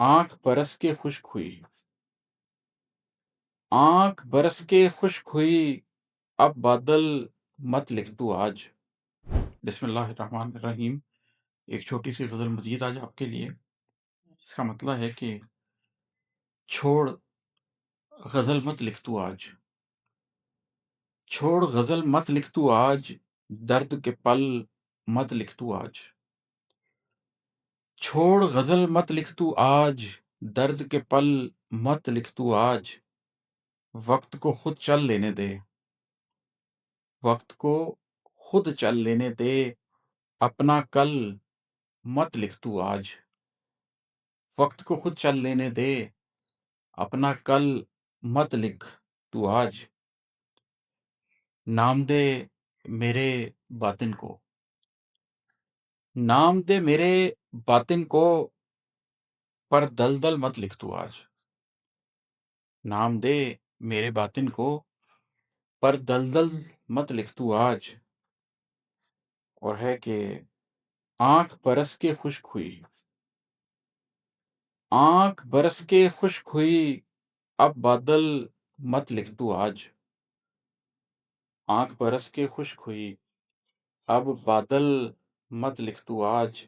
आँख बरस के खुश्क हुई, आँख बरस के खुश्क हुई, अब बादल मत लिख तू आज। बिस्मिल्लाहिर्रहमानिर्रहीम। एक छोटी-सी ग़ज़ल मज़ीद आज आपके लिए। इसका मतलब है कि छोड़ ग़ज़ल मत लिख तू आज, छोड़ ग़ज़ल मत लिख तू आज, दर्द के पल मत लिख तू आज। छोड़ ग़ज़ल मत लिख तू आज, दर्द के पल मत लिख तू आज, वक़्त को खुद चल लेने दे, वक़्त को खुद चल लेने दे, अपना कल मत लिख तू आज। वक़्त को खुद चल लेने दे, अपना कल मत लिख तू आज। नाम दे मेरे बातिन को, नाम दे मेरे बातिन को, पर दल-दल मत लिख तू आज। नाम दे मेरे बातिन को, पर दल-दल मत लिख तू आज। और है कि आँख बरस के खुश्क हुई, आँख बरस के खुश्क हुई, अब बादल मत लिख तू आज। आँख बरस के खुश्क हुई, अब बादल मत लिख तू आज।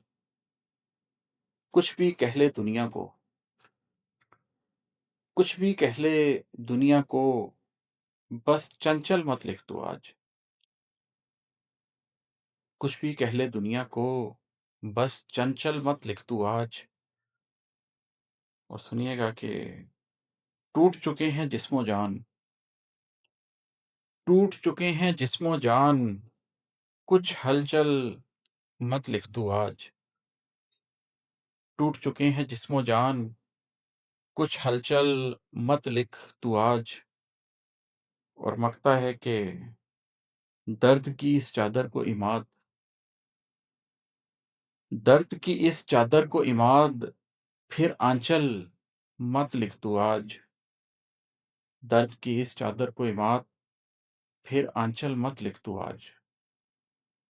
कुछ भी कह ले दुनिया को, कुछ भी कह ले दुनिया को, बस चंचल मत लिख तू आज। कुछ भी कह ले दुनिया को, बस चंचल मत लिख तू आज। और सुनिएगा कि टूट चुके हैं जिस्मो जान, टूट चुके हैं जिस्मो जान, कुछ हलचल मत लिख तू आज। टूट चुके हैं जिस्मो जान, कुछ हलचल मत लिख तू आज। और मकता है कि दर्द की इस चादर को इमाद, दर्द की इस चादर को इमाद, फिर आंचल मत लिख तू आज। दर्द की इस चादर को इमाद, फिर आंचल मत लिख तू आज।